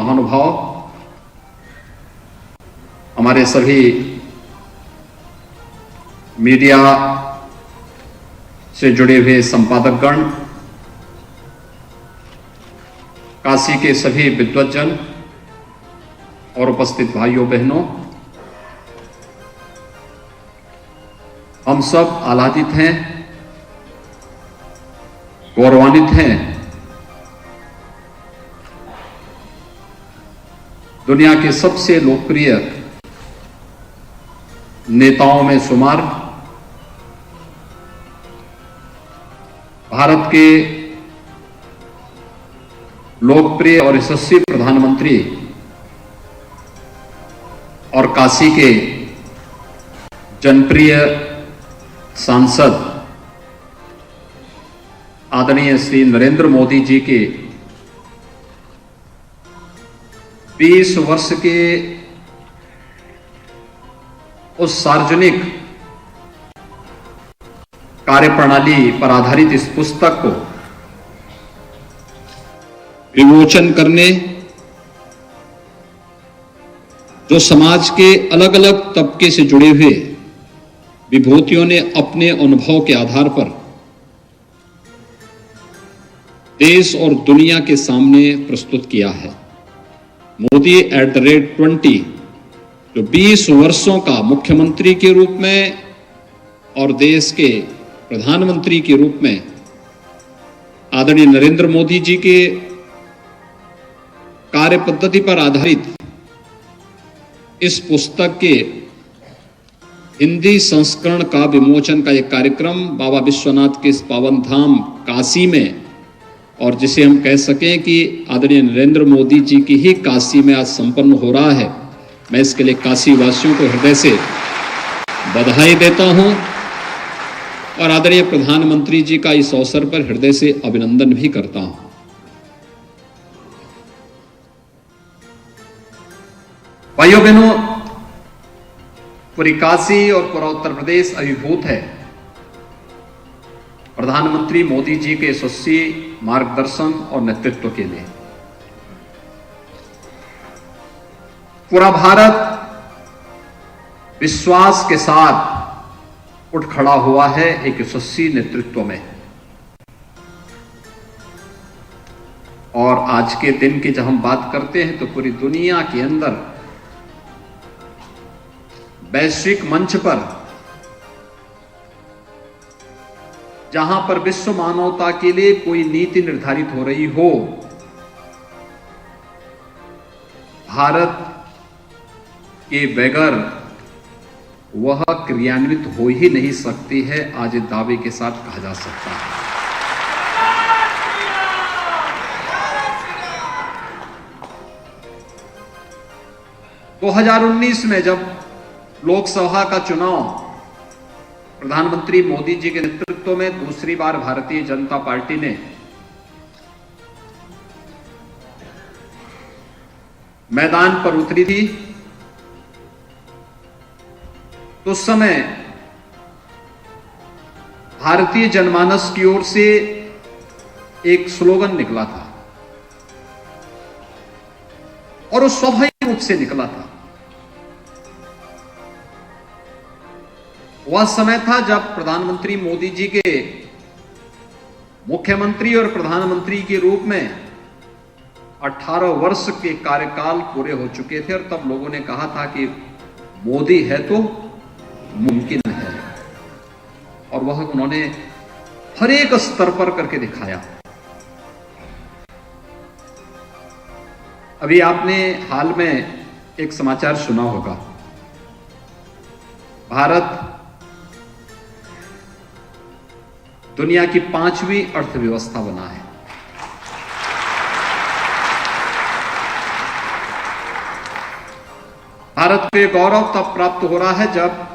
महानुभाव, हमारे सभी मीडिया से जुड़े हुए संपादकगण, काशी के सभी विद्वज्जन और उपस्थित भाइयों बहनों, हम सब आह्लादित हैं, गौरवान्वित हैं। दुनिया के सबसे लोकप्रिय नेताओं में शुमार भारत के लोकप्रिय और यशस्वी प्रधानमंत्री और काशी के जनप्रिय सांसद आदरणीय श्री नरेंद्र मोदी जी के 20 वर्ष के उस सार्वजनिक कार्यप्रणाली पर आधारित इस पुस्तक को विमोचन करने, जो समाज के अलग अलग तबके से जुड़े हुए विभूतियों ने अपने अनुभव के आधार पर देश और दुनिया के सामने प्रस्तुत किया है। मोदी @20 जो 20 वर्षों का मुख्यमंत्री के रूप में और देश के प्रधानमंत्री के रूप में आदरणीय नरेंद्र मोदी जी के कार्य पद्धति पर आधारित इस पुस्तक के हिंदी संस्करण का विमोचन का एक कार्यक्रम बाबा विश्वनाथ के इस पावन धाम काशी में, और जिसे हम कह सकें कि आदरणीय नरेंद्र मोदी जी की ही काशी में आज संपन्न हो रहा है। मैं इसके लिए काशी वासियों को हृदय से बधाई देता हूं और आदरणीय प्रधानमंत्री जी का इस अवसर पर हृदय से अभिनंदन भी करता हूं। भाइयों बहनों, पूरी काशी और पूरा उत्तर प्रदेश अभिभूत है प्रधानमंत्री मोदी जी के यशस्वी मार्गदर्शन और नेतृत्व के लिए। पूरा भारत विश्वास के साथ उठ खड़ा हुआ है एक यशस्वी नेतृत्व में। और आज के दिन की जब हम बात करते हैं तो पूरी दुनिया के अंदर वैश्विक मंच पर, जहां पर विश्व मानवता के लिए कोई नीति निर्धारित हो रही हो, भारत के बगैर वह क्रियान्वित हो ही नहीं सकती है, आज दावे के साथ कहा जा सकता है। तो 2019 में जब लोकसभा का चुनाव प्रधानमंत्री मोदी जी के नेतृत्व में दूसरी बार भारतीय जनता पार्टी ने मैदान पर उतरी थी, तो उस समय भारतीय जनमानस की ओर से एक स्लोगन निकला था और वो स्वाभाविक रूप से निकला था। वह समय था जब प्रधानमंत्री मोदी जी के मुख्यमंत्री और प्रधानमंत्री के रूप में 18 वर्ष के कार्यकाल पूरे हो चुके थे और तब लोगों ने कहा था कि मोदी है तो मुमकिन है, और वह उन्होंने हर एक स्तर पर करके दिखाया। अभी आपने हाल में एक समाचार सुना होगा, भारत दुनिया की 5वीं अर्थव्यवस्था बना है। भारत को यह गौरव तब प्राप्त हो रहा है जब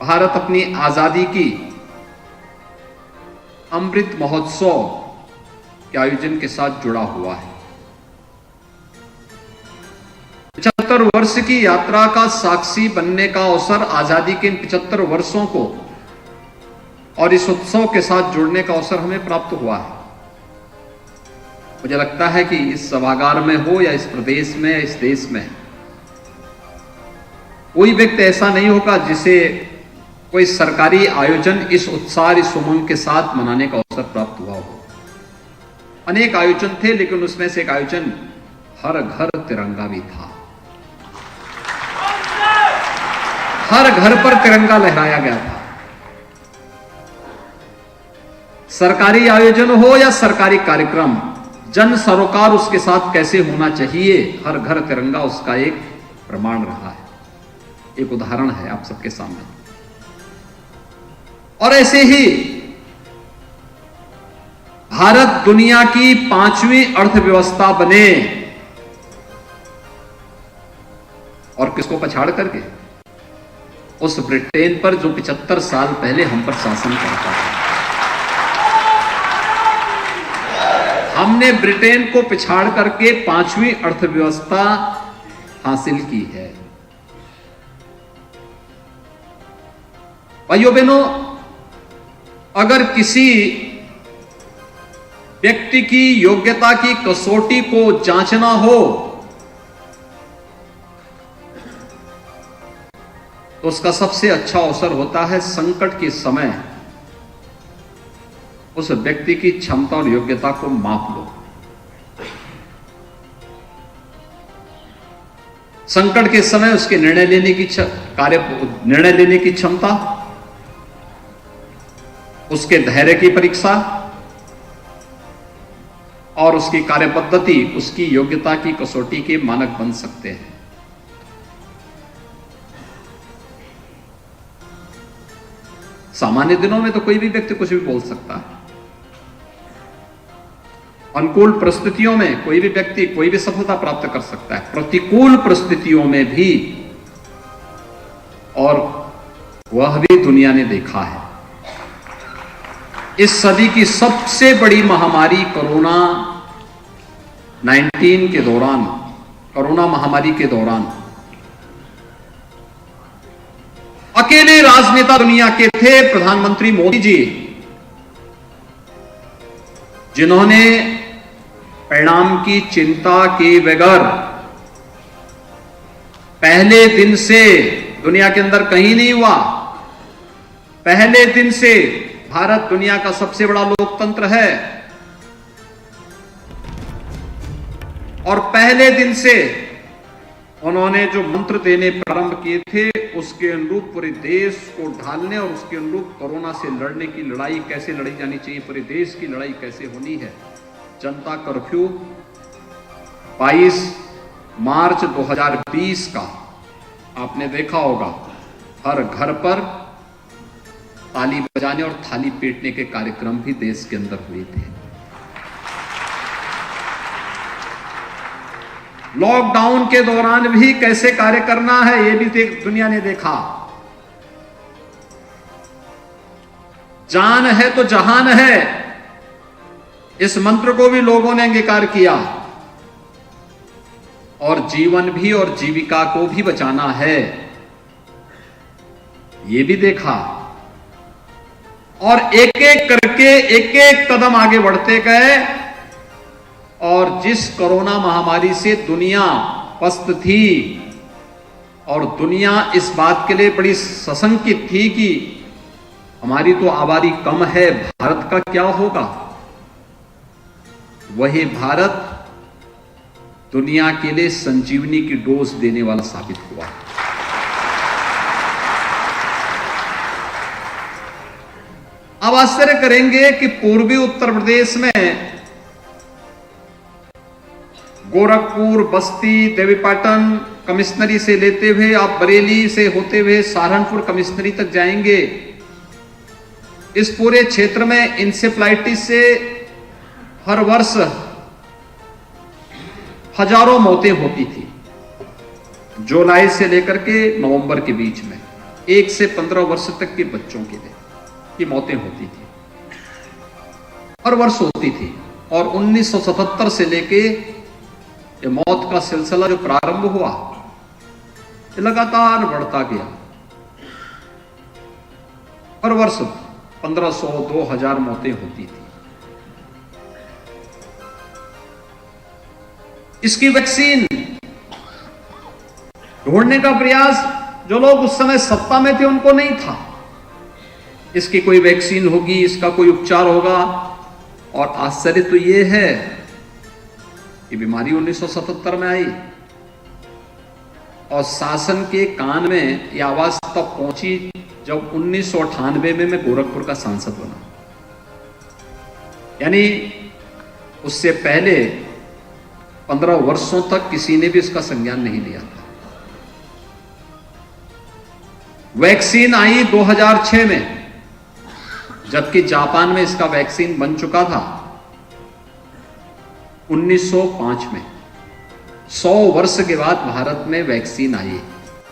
भारत अपनी आजादी की अमृत महोत्सव के आयोजन के साथ जुड़ा हुआ है। 75 वर्ष की यात्रा का साक्षी बनने का अवसर, आजादी के इन 75 वर्षों को और इस उत्सव के साथ जुड़ने का अवसर हमें प्राप्त हुआ है। मुझे लगता है कि इस सभागार में हो या इस प्रदेश में, इस देश में, कोई व्यक्ति ऐसा नहीं होगा जिसे कोई सरकारी आयोजन इस उत्साह, इस उमंग के साथ मनाने का अवसर प्राप्त हुआ हो। अनेक आयोजन थे, लेकिन उसमें से एक आयोजन हर घर तिरंगा भी था। हर घर पर तिरंगा लहराया गया था। सरकारी आयोजन हो या सरकारी कार्यक्रम, जन सरोकार उसके साथ कैसे होना चाहिए, हर घर तिरंगा उसका एक प्रमाण रहा है, एक उदाहरण है आप सबके सामने। और ऐसे ही भारत दुनिया की 5वीं अर्थव्यवस्था बने, और किसको पछाड़ करके? उस ब्रिटेन पर जो 75 साल पहले हम पर शासन करता था। हमने ब्रिटेन को पिछाड़ करके 5वीं अर्थव्यवस्था हासिल की है। भाइयों बहनों, अगर किसी व्यक्ति की योग्यता की कसौटी को जांचना हो तो उसका सबसे अच्छा अवसर होता है संकट के समय उस व्यक्ति की क्षमता और योग्यता को माप लो। संकट के समय उसके निर्णय लेने की क्षमता, उसके धैर्य की परीक्षा और उसकी कार्यपद्धति उसकी योग्यता की कसौटी के मानक बन सकते हैं। सामान्य दिनों में तो कोई भी व्यक्ति कुछ भी बोल सकता है। अनुकूल परिस्थितियों में कोई भी व्यक्ति कोई भी सफलता प्राप्त कर सकता है, प्रतिकूल परिस्थितियों में भी, और वह भी दुनिया ने देखा है। इस सदी की सबसे बड़ी महामारी कोरोना 19 के दौरान, कोरोना महामारी के दौरान अकेले राजनेता दुनिया के थे प्रधानमंत्री मोदी जी, जिन्होंने परिणाम की चिंता के बगैर पहले दिन से, दुनिया के अंदर कहीं नहीं हुआ, पहले दिन से भारत दुनिया का सबसे बड़ा लोकतंत्र है और पहले दिन से उन्होंने जो मंत्र देने प्रारंभ किए थे उसके अनुरूप पूरे देश को ढालने और उसके अनुरूप कोरोना से लड़ने की लड़ाई कैसे लड़ी जानी चाहिए, पूरे देश की लड़ाई कैसे होनी है। जनता कर्फ्यू 22 मार्च 2020 का आपने देखा होगा, हर घर पर ताली बजाने और थाली पीटने के कार्यक्रम भी देश के अंदर हुए थे। लॉकडाउन के दौरान भी कैसे कार्य करना है यह भी दुनिया ने देखा। जान है तो जहान है, इस मंत्र को भी लोगों ने अंगीकार किया, और जीवन भी और जीविका को भी बचाना है यह भी देखा, और एक एक करके एक एक कदम आगे बढ़ते गए। और जिस कोरोना महामारी से दुनिया पस्त थी और दुनिया इस बात के लिए बड़ी सशंकित थी कि हमारी तो आबादी कम है, भारत का क्या होगा, वही भारत दुनिया के लिए संजीवनी की डोज देने वाला साबित हुआ। अब आश्चर्य करेंगे कि पूर्वी उत्तर प्रदेश में गोरखपुर, बस्ती, देवीपाटन कमिश्नरी से लेते हुए आप बरेली से होते हुए सहारनपुर कमिश्नरी तक जाएंगे, इस पूरे क्षेत्र में इंसेफ्लाइटिस से हर वर्ष हजारों मौतें होती थी। जुलाई से लेकर के नवंबर के बीच में 1 से 15 वर्ष तक के बच्चों के लिए ये मौतें होती थी, हर वर्ष होती थी। और 1977 से लेके ये मौत का सिलसिला जो प्रारंभ हुआ ये लगातार बढ़ता गया, हर वर्ष 1500-2000 मौतें होती थी। इसकी वैक्सीन ढूंढने का प्रयास जो लोग उस समय सत्ता में थे उनको नहीं था। इसकी कोई वैक्सीन होगी, इसका कोई उपचार होगा। और आश्चर्य तो यह है कि बीमारी 1977 में आई और शासन के कान में यह आवाज तब पहुंची जब 1998 में मैं गोरखपुर का सांसद बना। यानी उससे पहले 15 वर्षों तक किसी ने भी इसका संज्ञान नहीं लिया था। वैक्सीन आई 2006 में, जबकि जापान में इसका वैक्सीन बन चुका था 1905 में। 100 वर्ष के बाद भारत में वैक्सीन आई।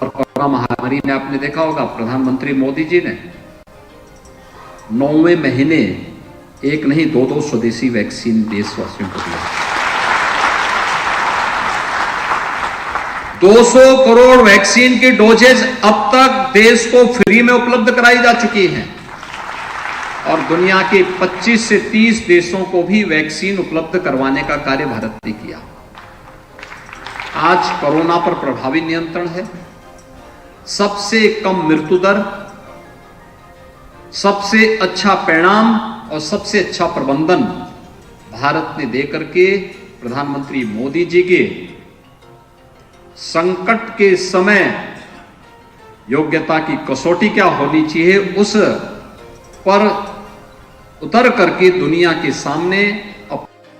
और कोरोना महामारी ने आपने देखा होगा, प्रधानमंत्री मोदी जी ने 9वें महीने एक नहीं 2-2 स्वदेशी वैक्सीन देशवासियों को दिया। 200 करोड़ वैक्सीन की डोजेज अब तक देश को फ्री में उपलब्ध कराई जा चुकी हैं और दुनिया के 25 से 30 देशों को भी वैक्सीन उपलब्ध करवाने का कार्य भारत ने किया। आज कोरोना पर प्रभावी नियंत्रण है, सबसे कम मृत्यु दर, सबसे अच्छा परिणाम और सबसे अच्छा प्रबंधन भारत ने देकर के प्रधानमंत्री मोदी जी के संकट के समय योग्यता की कसौटी क्या होनी चाहिए उस पर उतर करके दुनिया के सामने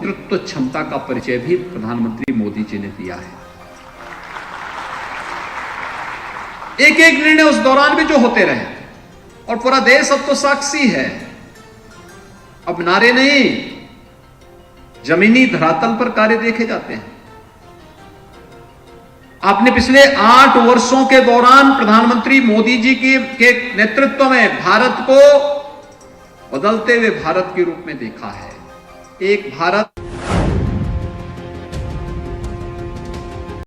नेतृत्व क्षमता का परिचय भी प्रधानमंत्री मोदी जी ने दिया है। एक एक निर्णय उस दौरान भी जो होते रहे और पूरा देश अब तो साक्षी है। अब नारे नहीं, जमीनी धरातल पर कार्य देखे जाते हैं। आपने पिछले 8 वर्षों के दौरान प्रधानमंत्री मोदी जी के नेतृत्व में भारत को बदलते हुए भारत के रूप में देखा है। एक भारत